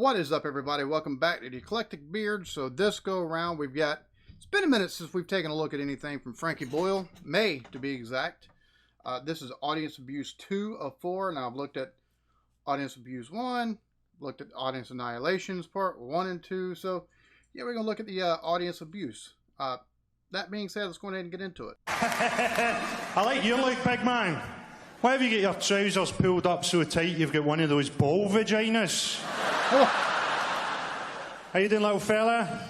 What is up, everybody? Welcome back to the Eclectic Beard. So this go around, it's been a minute since we've taken a look at anything from Frankie Boyle, May to be exact. This is Audience Abuse 2 of 4. Now I've looked at Audience Abuse 1, looked at Audience Annihilations Part 1 and 2. So yeah, we're going to look at the Audience Abuse. That being said, let's go ahead and get into it. I like your look, big man. Why have you got your trousers pulled up so tight you've got one of those ball vaginas? How you doing, little fella?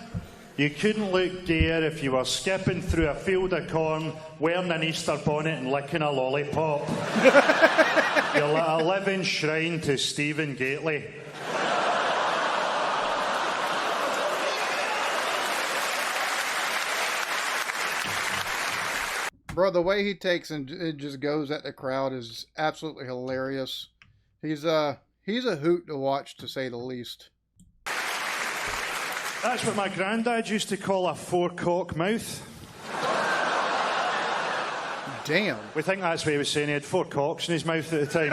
You couldn't look gayer if you were skipping through a field of corn, wearing an Easter bonnet and licking a lollipop. You're like a living shrine to Stephen Gately. Bro, the way he takes and it just goes at the crowd is absolutely hilarious. He's a hoot to watch, to say the least. That's what my granddad used to call a four-cock mouth. Damn. We think that's what he was saying. He had four cocks in his mouth at the time.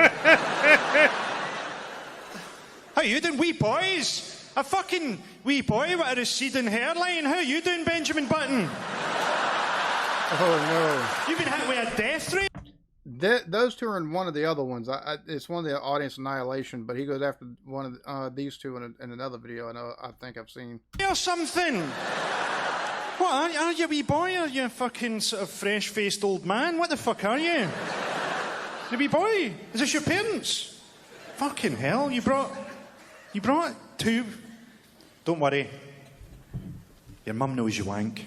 How you doing, wee boys? A fucking wee boy with a receding hairline. How you doing, Benjamin Button? Oh, no. You've been hit with a death ray? Those two are in one of the other ones. It's one of the Audience Annihilation, but he goes after one of these two in another video I think I've seen. Or something. What, are you a wee boy? Are you a fucking sort of fresh-faced old man? What the fuck are you? You a wee boy? Is this your parents? Fucking hell, you brought two... Don't worry. Your mum knows you wank.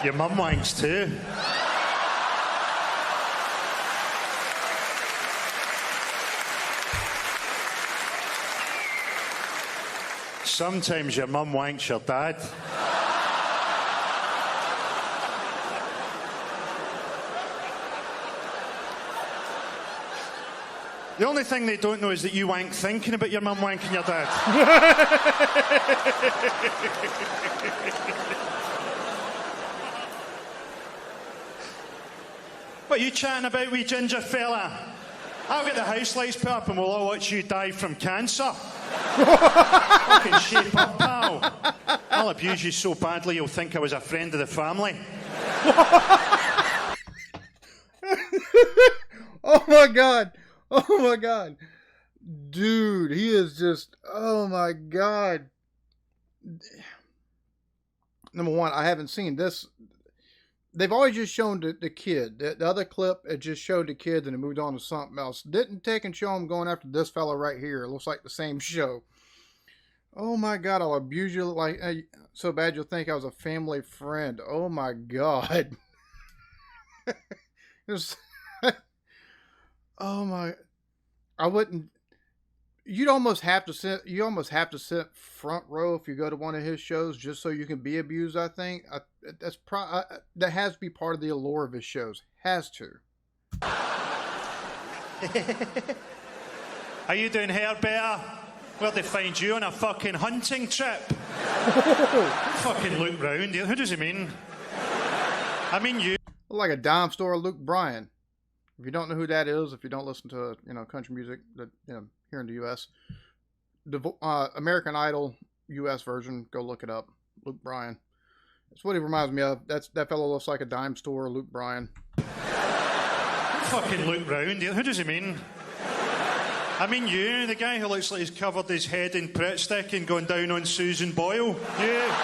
Your mum wanks too. Sometimes your mum wanks your dad. The only thing they don't know is that you wank thinking about your mum wanking your dad. What are you chatting about, wee ginger fella? I'll get the house lights put up and we'll all watch you die from cancer. Fucking shape up, pal. I'll abuse you so badly you'll think I was a friend of the family. Oh my god. Oh my god. Dude, he is just, oh my god. Number one, I haven't seen this. They've always just shown the kid. The other clip, it just showed the kids and it moved on to something else. Didn't take and show him going after this fella right here. It looks like the same show. Oh my god, I'll abuse you like so bad you'll think I was a family friend. Oh my god. Oh my, I wouldn't, you'd almost have to sit, front row if you go to one of his shows just so you can be abused, I think. That has to be part of the allure of his shows. Has to. Are you doing hair better? Where'd they find you on a fucking hunting trip? Fucking look round. Who does he mean? I mean you. Like a dime store Luke Bryan. If you don't know who that is, if you don't listen to country music that here in the U.S., the American Idol U.S. version, go look it up. Luke Bryan. That's what he reminds me of. That fellow looks like a dime store Luke Bryan. Fucking look round. Who does he mean? I mean you, the guy who looks like he's covered his head in Pritt stick and gone down on Susan Boyle. Yeah.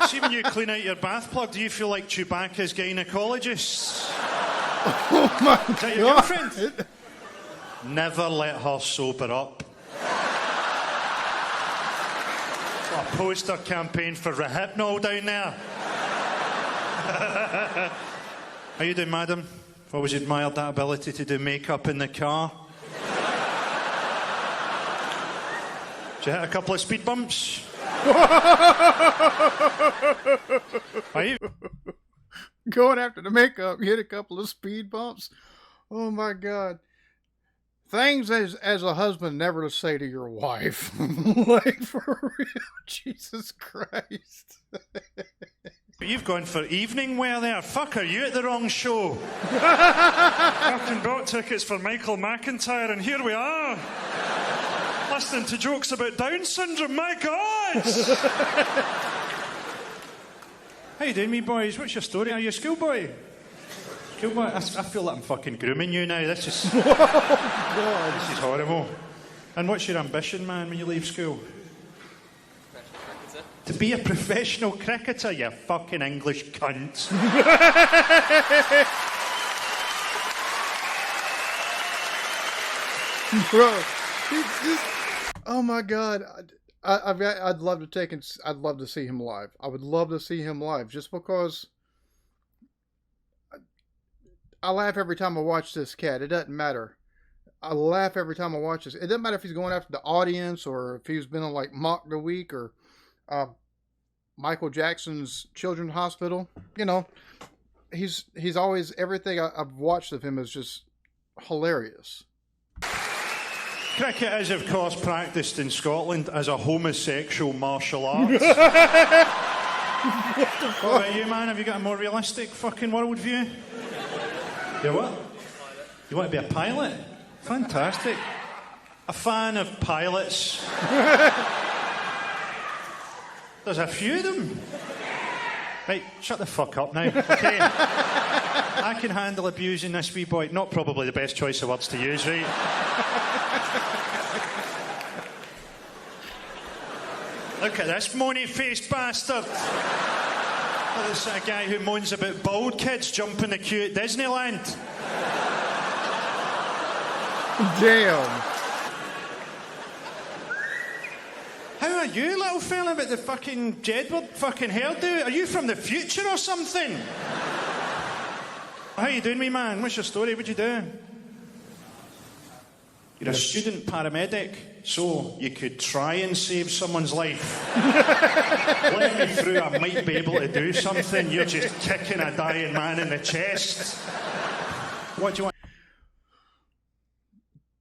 See, when you clean out your bath plug, do you feel like Chewbacca's gynecologist? Oh my God. Is that your girlfriend? Never let her sober up. A poster campaign for Rehypnol down there. How you doing, madam? I've always admired that ability to do makeup in the car. Did you hit a couple of speed bumps? Are you Going after the makeup, you hit a couple of speed bumps. Oh my god. things as a husband never to say to your wife. Like, for real. Jesus Christ. You've gone for evening wear there. Fuck, are you at the wrong show? Fucking bought tickets for Michael McIntyre, and here we are. Listening to jokes about Down syndrome, my God! How you doing, me boys? What's your story? Are you a schoolboy? Schoolboy? I feel like I'm fucking grooming you now. This is... God, this is horrible. And what's your ambition, man, when you leave school? To be a professional cricketer, you fucking English cunt. Bro, oh my God, I'd love to I'd love to see him live. I would love to see him live, just because I laugh every time I watch this cat. It doesn't matter. I laugh every time I watch this. It doesn't matter if he's going after the audience or if he's been on like Mock the Week or Michael Jackson's Children's Hospital. You know, he's always, everything I've watched of him is just hilarious. Cricket is, of course, practised in Scotland as a homosexual martial art. What about you, man? Have you got a more realistic fucking worldview? You what? You want to be a pilot? Fantastic. A fan of pilots. There's a few of them. Right, shut the fuck up now, okay? I can handle abusing this wee boy. Not probably the best choice of words to use, right? Look at this moany-faced bastard. There's a guy who moans about bald kids jumping the queue at Disneyland. Damn. How are you, little fella, with the fucking Jedward fucking hairdo? Are you from the future or something? How you doing, me man? What's your story? What'd you do? You're a student paramedic, so you could try and save someone's life. Let me through, I might be able to do something. You're just kicking a dying man in the chest. What do you want?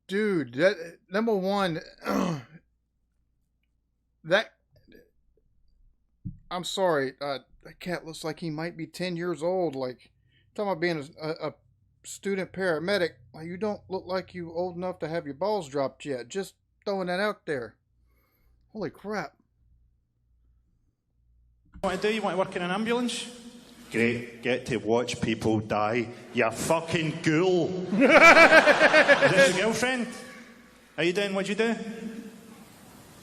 Dude, that, number one, that, I'm sorry, that cat looks like he might be 10 years old. Like, talking about being a student paramedic, like, you don't look like you old enough to have your balls dropped yet. Just throwing that out there. Holy crap. What do you want to work in an ambulance? Great, get to watch people die. You fucking ghoul. Is this your girlfriend? How you doing? What'd you do?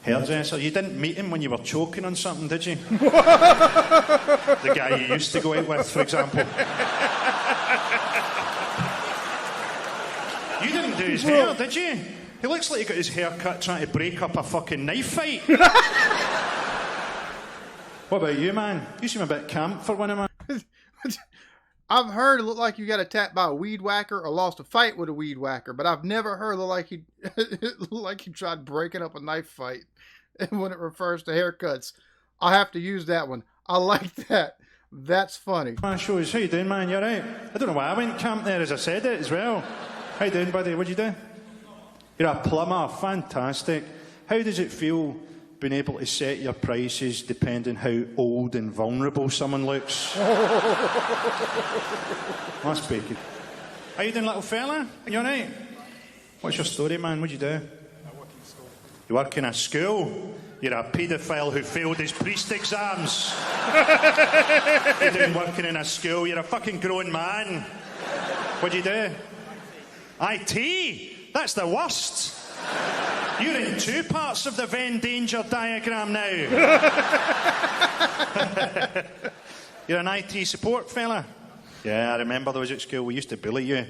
Hairdresser. You didn't meet him when you were choking on something, did you? The guy you used to go out with, for example. You didn't do his hair, did you? He looks like he got his hair cut trying to break up a fucking knife fight. What about you, man? You seem a bit camp for one of my... I've heard it looked like you got attacked by a weed whacker or lost a fight with a weed whacker, but I've never heard it look like he tried breaking up a knife fight. And when it refers to haircuts, I have to use that one. I like that. That's funny. Man, shows. How you doing, man? You alright? I don't know why I went camp there as I said it as well. How you doing, buddy? What'd you do? You're a plumber. Fantastic. How does it feel being able to set your prices depending how old and vulnerable someone looks? That's bacon. How you doing, little fella? You alright? What's your story, man? What'd you do? I work in school. You work in a school? You're a paedophile who failed his priest exams. You're doing working in a school. You're a fucking grown man. What'd you do? IT? That's the worst. You're in two parts of the Venn danger diagram now. You're an IT support fella? Yeah, I remember those at school. We used to bully you.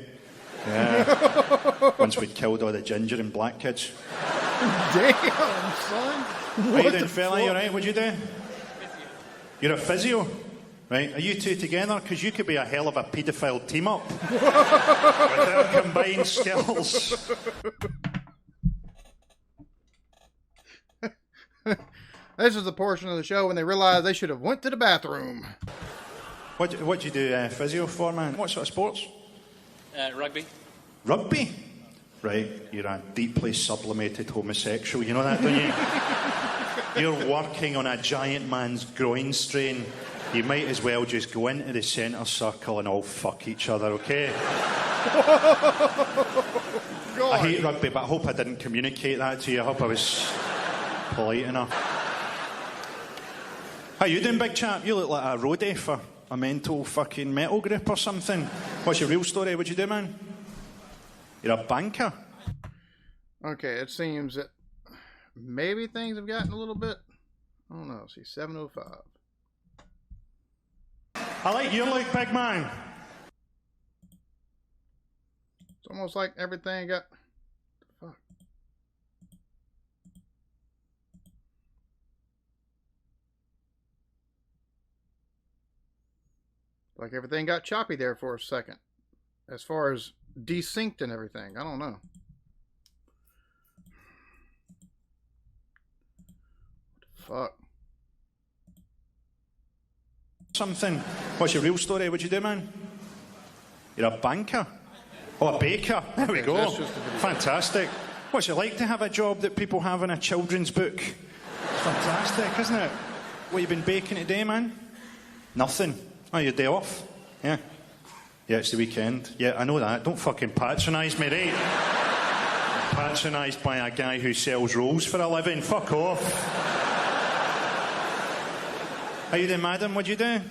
Yeah. Once we'd killed all the ginger and black kids. Damn, son. How you doing, fella? You alright? What'd you do? You're a physio? Right, are you two together? Because you could be a hell of a paedophile team-up. With our combined skills. This is the portion of the show when they realize they should have went to the bathroom. What do you do physio for, man? What sort of sports? Rugby. Rugby? right? You're a deeply sublimated homosexual. You know that, don't you? You're working on a giant man's groin strain. You might as well just go into the centre circle and all fuck each other, okay? I hate rugby, but I hope I didn't communicate that to you. I hope I was polite enough. How you doing, big chap? You look like a roadie for a mental fucking metal group or something. What's your real story? What'd you do, man? You're a banker? Okay, it seems that maybe things have gotten a little bit... I don't know. See, 705. I like your look, big man. It's almost like everything got... Fuck. Like everything got choppy there for a second. As far as desynced and everything. I don't know. What the fuck? Something. What's your real story? What'd you do, man? You're a banker? Oh, a baker. There we go. Fantastic. What's it like to have a job that people have in a children's book? Fantastic, isn't it? What you been baking today, man? Nothing. Oh, your day off? Yeah. Yeah, it's the weekend. Yeah, I know that. Don't fucking patronise me, right? I'm patronised by a guy who sells rolls for a living. Fuck off. How you doing, madam? What'd you do?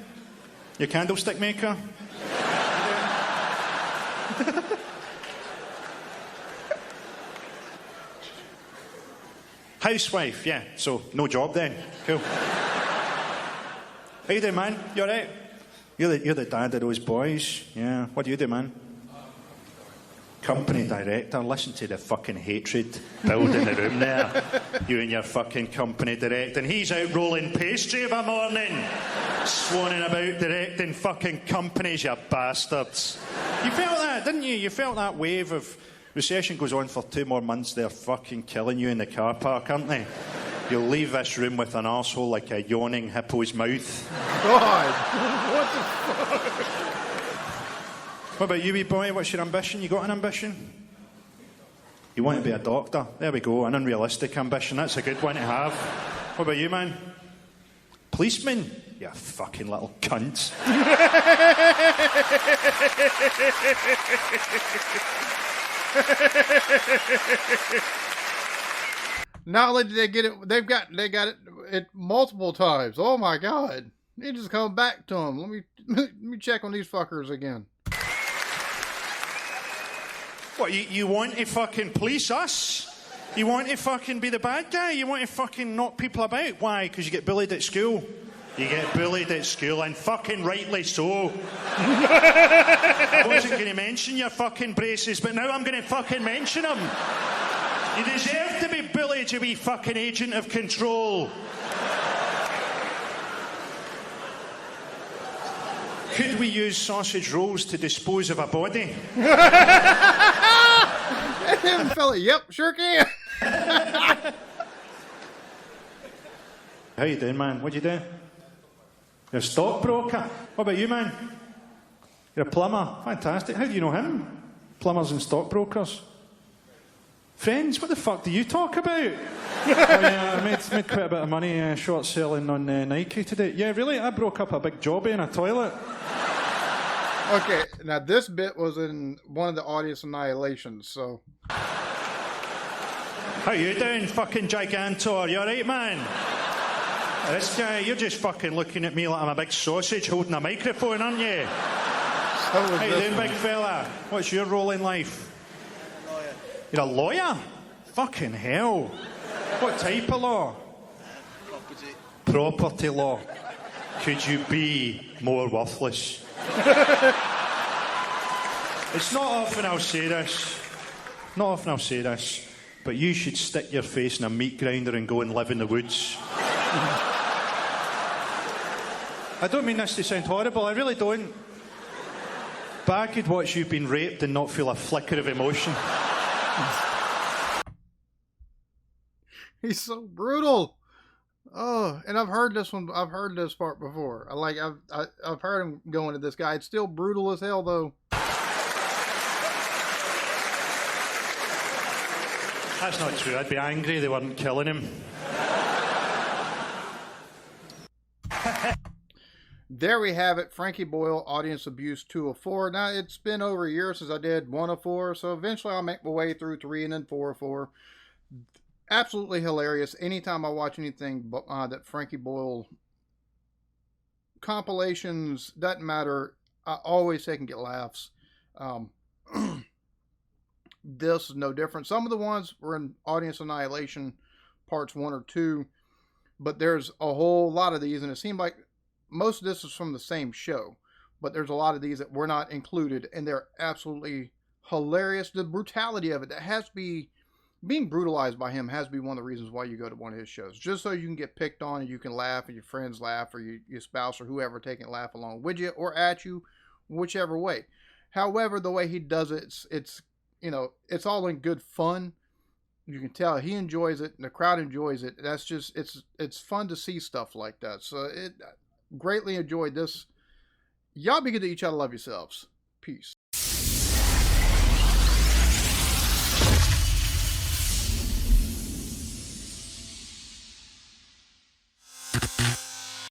Your candlestick maker? Housewife, yeah. So, no job then. Cool. How you doing, man? You alright? You're the dad of those boys. Yeah. What do you do, man? Company director. Listen to the fucking hatred building the room there. You and your fucking company director. And he's out rolling pastry of a morning. Swanning about directing fucking companies, you bastards. You felt that, didn't you? You felt that wave of recession goes on for 2 more months. They're fucking killing you in the car park, aren't they? You'll leave this room with an arsehole like a yawning hippo's mouth. God! What the fuck? What about you, wee boy? What's your ambition? You got an ambition? You want to be a doctor? There we go. An unrealistic ambition. That's a good one to have. What about you, man? Policeman? You fucking little cunt. Not only did they get it, they got it multiple times. Oh my God! They just come back to them. Let me check on these fuckers again. What, you want to fucking police us? You want to fucking be the bad guy? You want to fucking knock people about? Why? Because you get bullied at school. You get bullied at school, and fucking rightly so. I wasn't going to mention your fucking braces, but now I'm going to fucking mention them. You deserve to be bullied, you wee fucking agent of control. Could we use sausage rolls to dispose of a body? Fella, yep, sure can. How you doing, man? What do you do? You're a stockbroker. What about you, man? You're a plumber. Fantastic. How do you know him? Plumbers and stockbrokers. Friends? What the fuck do you talk about? Oh, yeah, I made quite a bit of money short selling on Nike today. Yeah, really? I broke up a big jobby in a toilet. Okay, now this bit was in one of the audience annihilations, so... How you doing, fucking Gigantor? You alright, man? This guy, you're just fucking looking at me like I'm a big sausage holding a microphone, aren't you? How you doing, big fella? What's your role in life? Lawyer. You're a lawyer? Fucking hell. What type of law? Property. Property law. Could you be more worthless? It's not often I'll say this. Not often I'll say this. But you should stick your face in a meat grinder and go and live in the woods. I don't mean this to sound horrible, I really don't. But I could watch you being raped and not feel a flicker of emotion. He's so brutal. Oh, and I've heard this one. I've heard this part before. I've heard him going to this guy. It's still brutal as hell, though. That's not true. I'd be angry they weren't killing him. There we have it, Frankie Boyle, Audience Abuse 204. Now, it's been over a year since I did 104, so eventually I'll make my way through 3 and then 404. Absolutely hilarious. Anytime I watch anything that Frankie Boyle compilations, doesn't matter, I always say can get laughs. This is no different. Some of the ones were in Audience Annihilation parts 1 or 2, but there's a whole lot of these, and it seemed like most of this is from the same show, but there's a lot of these that were not included, and they're absolutely hilarious. The brutality of it, that has to be, being brutalized by him has to be one of the reasons why you go to one of his shows, just so you can get picked on and you can laugh and your friends laugh, or your spouse or whoever taking a laugh along with you or at you, whichever way. However, the way he does it, it's you know, it's all in good fun. You can tell he enjoys it and the crowd enjoys it. That's just, it's fun to see stuff like that. So it greatly enjoyed this. Y'all be good to each other. Love yourselves. Peace.